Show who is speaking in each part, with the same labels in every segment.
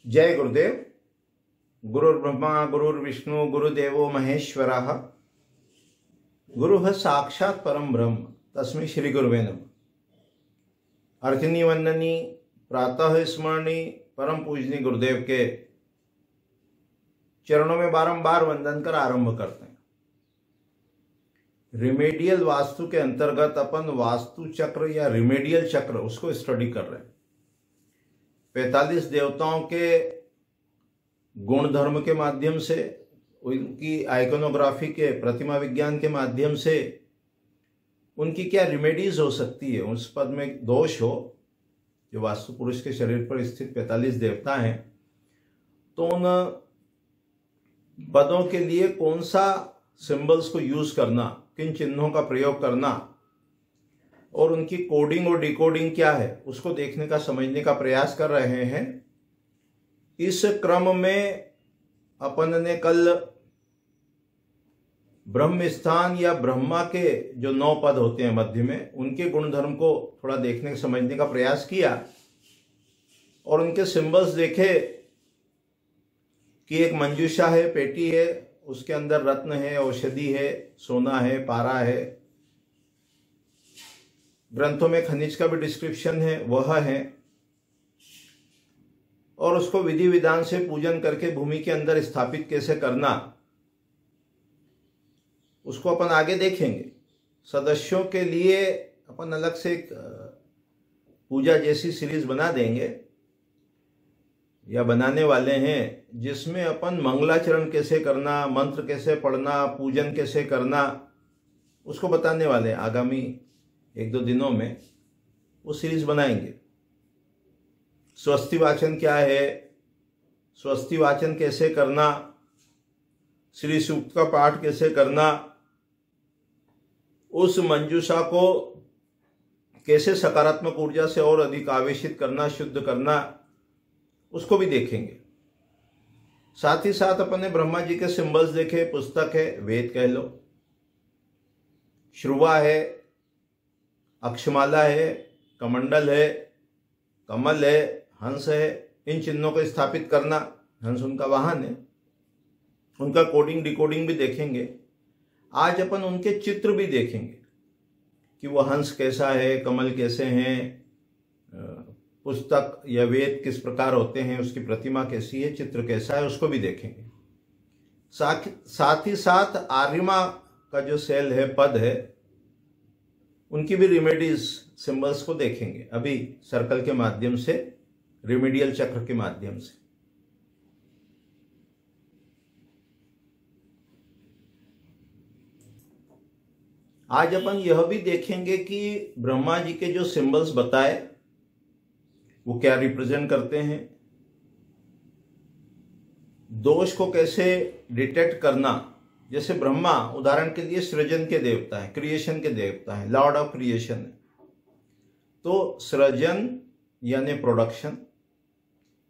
Speaker 1: जय गुरुदेव। गुरुर्ब्रह्मा गुरुर्विष्णु गुरुदेवो महेश्वरः। गुरुः साक्षात् परम ब्रह्म तस्मै श्री गुरुवे नमः। अर्चनी वंदनी प्रातः स्मरणी परम पूजनी गुरुदेव के चरणों में बारंबार वंदन कर आरंभ करते हैं। रिमेडियल वास्तु के अंतर्गत अपन वास्तु चक्र या रिमेडियल चक्र उसको स्टडी कर रहे हैं। 45 देवताओं के गुण धर्म के माध्यम से, उनकी आइकोनोग्राफी के प्रतिमा विज्ञान के माध्यम से उनकी क्या रिमेडीज हो सकती है, उस पद में दोष हो जो वास्तु पुरुष के शरीर पर स्थित 45 देवता हैं, तो उन पदों के लिए कौन सा सिंबल्स को यूज करना, किन चिन्हों का प्रयोग करना और उनकी कोडिंग और डिकोडिंग क्या है, उसको देखने का समझने का प्रयास कर रहे हैं। इस क्रम में अपन ने कल ब्रह्म स्थान या ब्रह्मा के जो 9 पद होते हैं मध्य में, उनके गुणधर्म को थोड़ा देखने समझने का प्रयास किया और उनके सिंबल्स देखे कि एक मंजूषा है, पेटी है, उसके अंदर रत्न है, औषधि है, सोना है, पारा है, ग्रंथों में खनिज का भी डिस्क्रिप्शन है, वह है, और उसको विधि विधान से पूजन करके भूमि के अंदर स्थापित कैसे करना, उसको अपन आगे देखेंगे। सदस्यों के लिए अपन अलग से एक पूजा जैसी सीरीज बना देंगे या बनाने वाले हैं, जिसमें अपन मंगलाचरण कैसे करना, मंत्र कैसे पढ़ना, पूजन कैसे करना, उसको बताने वाले हैं। आगामी 1-2 दिनों में वो सीरीज बनाएंगे। स्वस्ति वाचन क्या है, स्वस्ति वाचन कैसे करना, श्री सूक्त का पाठ कैसे करना, उस मंजूषा को कैसे सकारात्मक ऊर्जा से और अधिक आवेशित करना, शुद्ध करना, उसको भी देखेंगे। साथ ही साथ अपन ने ब्रह्मा जी के सिंबल्स देखे। पुस्तक है, वेद कह लो, श्रुवा है, अक्षमाला है, कमंडल है, कमल है, हंस है, इन चिन्हों को स्थापित करना। हंस उनका वाहन है, उनका कोडिंग डिकोडिंग भी देखेंगे। आज अपन उनके चित्र भी देखेंगे कि वो हंस कैसा है, कमल कैसे हैं, पुस्तक या वेद किस प्रकार होते हैं, उसकी प्रतिमा कैसी है, चित्र कैसा है, उसको भी देखेंगे। साथ ही साथ आर्यमा का जो सेल है, पद है, उनकी भी रिमेडीज सिंबल्स को देखेंगे अभी सर्कल के माध्यम से, रिमेडियल चक्र के माध्यम से। आज अपन यह भी देखेंगे कि ब्रह्मा जी के जो सिंबल्स बताए वो क्या रिप्रेजेंट करते हैं, दोष को कैसे डिटेक्ट करना। जैसे ब्रह्मा उदाहरण के लिए सृजन के देवता है, क्रिएशन के देवता है, लॉर्ड ऑफ क्रिएशन है। तो सृजन यानी प्रोडक्शन,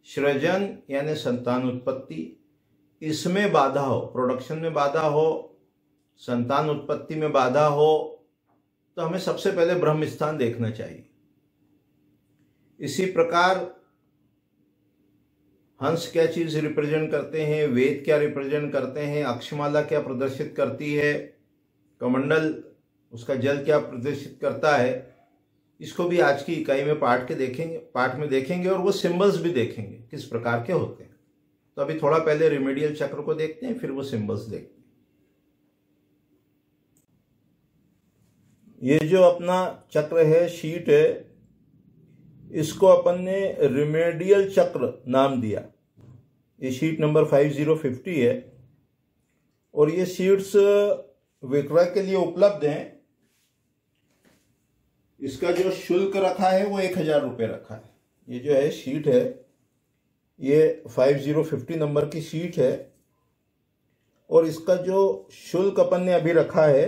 Speaker 1: सृजन यानी संतान उत्पत्ति, इसमें बाधा हो, प्रोडक्शन में बाधा हो, संतान उत्पत्ति में बाधा हो, तो हमें सबसे पहले ब्रह्म स्थान देखना चाहिए। इसी प्रकार हंस क्या चीज रिप्रेजेंट करते हैं, वेद क्या रिप्रेजेंट करते हैं, अक्षमाला क्या प्रदर्शित करती है, कमंडल उसका जल क्या प्रदर्शित करता है, इसको भी आज की इकाई में पाठ में देखेंगे और वो सिंबल्स भी देखेंगे किस प्रकार के होते हैं। तो अभी थोड़ा पहले रिमेडियल चक्र को देखते हैं, फिर वो सिंबल्स देखते हैं। ये जो अपना चक्र है, शीट है, इसको अपन ने रिमेडियल चक्र नाम दिया। ये शीट नंबर 5050 है और ये शीट्स विक्रय के लिए उपलब्ध हैं। इसका जो शुल्क रखा है वो 1000 रुपये रखा है। ये जो है शीट है, ये 5050 नंबर की शीट है और इसका जो शुल्क अपन ने अभी रखा है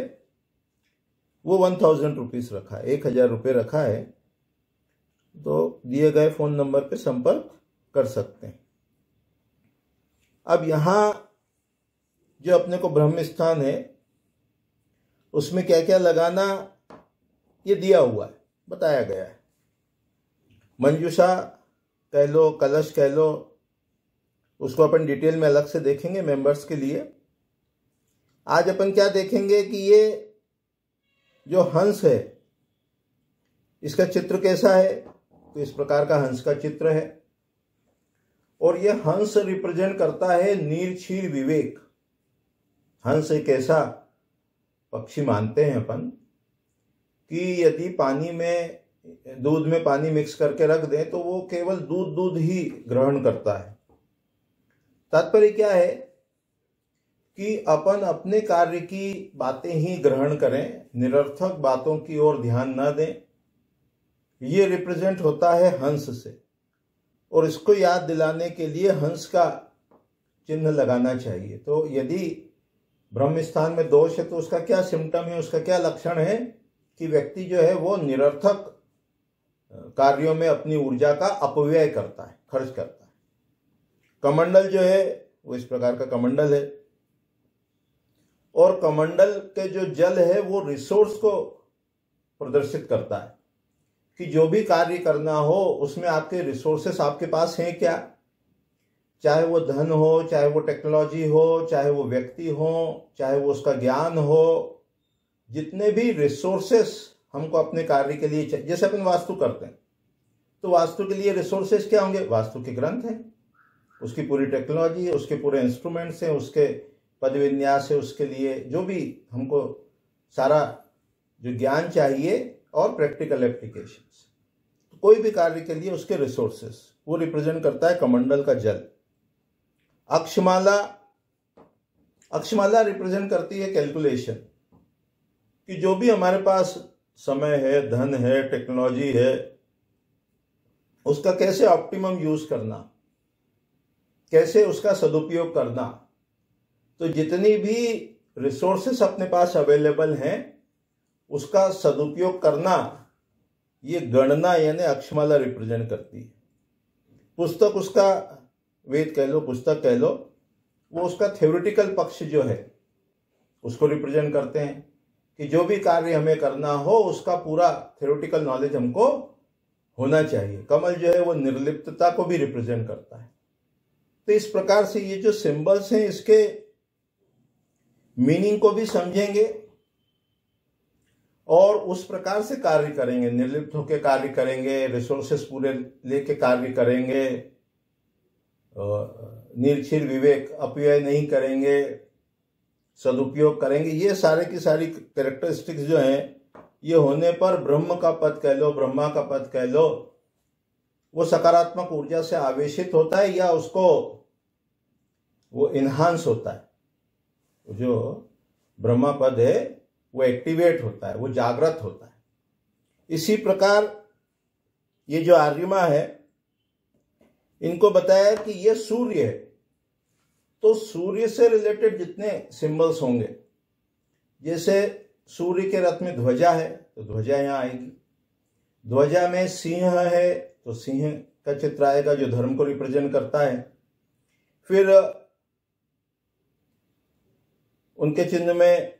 Speaker 1: वो 1000 रुपीज रखा है, 1000 रुपये रखा है। तो दिए गए फोन नंबर पे संपर्क कर सकते हैं। अब यहां जो अपने को ब्रह्म स्थान है उसमें क्या क्या लगाना ये दिया हुआ है, बताया गया है। मंजूषा कह लो, कलश कह लो, उसको अपन डिटेल में अलग से देखेंगे मेंबर्स के लिए। आज अपन क्या देखेंगे कि ये जो हंस है इसका चित्र कैसा है। तो इस प्रकार का हंस का चित्र है और यह हंस रिप्रेजेंट करता है नीरक्षीर विवेक। हंस एक ऐसा पक्षी मानते हैं अपन कि यदि पानी में दूध में पानी मिक्स करके रख दें तो वो केवल दूध ही ग्रहण करता है। तात्पर्य क्या है कि अपन अपने कार्य की बातें ही ग्रहण करें, निरर्थक बातों की ओर ध्यान न दें। ये रिप्रेजेंट होता है हंस से और इसको याद दिलाने के लिए हंस का चिन्ह लगाना चाहिए। तो यदि ब्रह्म स्थान में दोष है तो उसका क्या सिम्टम है, उसका क्या लक्षण है कि व्यक्ति जो है वो निरर्थक कार्यों में अपनी ऊर्जा का अपव्यय करता है, खर्च करता है। कमंडल जो है वो इस प्रकार का कमंडल है और कमंडल के जो जल है वो रिसोर्स को प्रदर्शित करता है कि जो भी कार्य करना हो उसमें आपके रिसोर्सेस आपके पास हैं क्या, चाहे वो धन हो, चाहे वो टेक्नोलॉजी हो, चाहे वो व्यक्ति हो, चाहे वो उसका ज्ञान हो। जितने भी रिसोर्सेस हमको अपने कार्य के लिए चाहिए, जैसे अपन वास्तु करते हैं तो वास्तु के लिए रिसोर्सेस क्या होंगे, वास्तु के ग्रंथ हैं, उसकी पूरी टेक्नोलॉजी है, उसके पूरे इंस्ट्रूमेंट्स हैं, उसके पद विन्यास है, उसके लिए जो भी हमको सारा जो ज्ञान चाहिए और प्रैक्टिकल एप्लीकेशंस। तो कोई भी कार्य के लिए उसके रिसोर्सेस वो रिप्रेजेंट करता है कमंडल का जल। अक्षमाला रिप्रेजेंट करती है कैलकुलेशन कि जो भी हमारे पास समय है, धन है, टेक्नोलॉजी है, उसका कैसे ऑप्टिमम यूज करना, कैसे उसका सदुपयोग करना। तो जितनी भी रिसोर्सेस अपने पास अवेलेबल हैं उसका सदुपयोग करना, ये गणना यानी अक्षमाला रिप्रेजेंट करती है। पुस्तक उसका वेद कह लो, पुस्तक कह लो, वो उसका थ्योरेटिकल पक्ष जो है उसको रिप्रेजेंट करते हैं कि जो भी कार्य हमें करना हो उसका पूरा थ्योरेटिकल नॉलेज हमको होना चाहिए। कमल जो है वो निर्लिप्तता को भी रिप्रेजेंट करता है। तो इस प्रकार से ये जो सिंबल्स हैं इसके मीनिंग को भी समझेंगे और उस प्रकार से कार्य करेंगे, निर्लिप्त होकर कार्य करेंगे, रिसोर्सेस पूरे लेके कार्य करेंगे, निरक्षीर विवेक, अपव्यय नहीं करेंगे, सदुपयोग करेंगे। ये सारे की सारी कैरेक्टरिस्टिक्स जो हैं ये होने पर ब्रह्म का पद कह लो, ब्रह्मा का पद कह लो, वो सकारात्मक ऊर्जा से आवेशित होता है या उसको वो इन्हांस होता है। जो ब्रह्मा पद है वो एक्टिवेट होता है, वो जागृत होता है। इसी प्रकार ये जो आर्यमा है इनको बताया कि ये सूर्य है, तो सूर्य से रिलेटेड जितने सिंबल्स होंगे, जैसे सूर्य के रथ में ध्वजा है तो ध्वजा यहां आएगी, ध्वजा में सिंह है तो सिंह का चित्र आएगा जो धर्म को रिप्रेजेंट करता है। फिर उनके चिन्ह में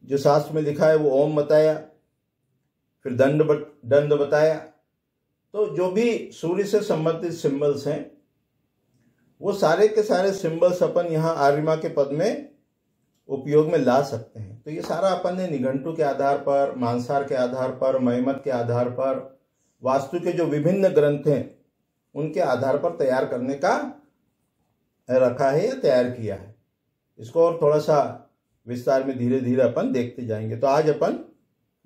Speaker 1: जो शास्त्र में लिखा है वो ओम बताया, फिर दंड बताया। तो जो भी सूर्य से संबंधित सिंबल्स हैं वो सारे के सारे सिंबल्स अपन यहाँ आर्यमा के पद में उपयोग में ला सकते हैं। तो ये सारा अपन ने निघंटु के आधार पर, मानसार के आधार पर, महिमत के आधार पर, वास्तु के जो विभिन्न ग्रंथ हैं उनके आधार पर तैयार करने का रखा है या तैयार किया है। इसको और थोड़ा सा विस्तार में धीरे धीरे अपन देखते जाएंगे। तो आज अपन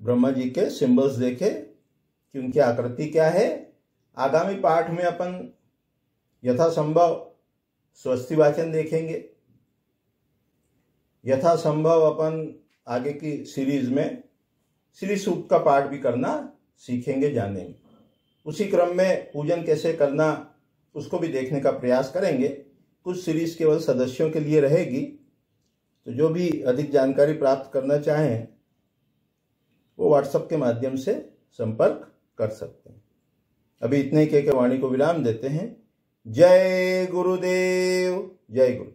Speaker 1: ब्रह्मा जी के सिंबल्स देखे कि उनकी आकृति क्या है। आगामी पाठ में अपन यथासंभव स्वस्ति वाचन देखेंगे। यथासंभव अपन आगे की सीरीज में श्री सूक्त का पाठ भी करना सीखेंगे, जानेंगे। उसी क्रम में पूजन कैसे करना उसको भी देखने का प्रयास करेंगे। कुछ सीरीज केवल सदस्यों के लिए रहेगी, तो जो भी अधिक जानकारी प्राप्त करना चाहें वो व्हाट्सएप के माध्यम से संपर्क कर सकते हैं। अभी इतने ही कह के वाणी को विराम देते हैं। जय गुरुदेव, जय गुरु।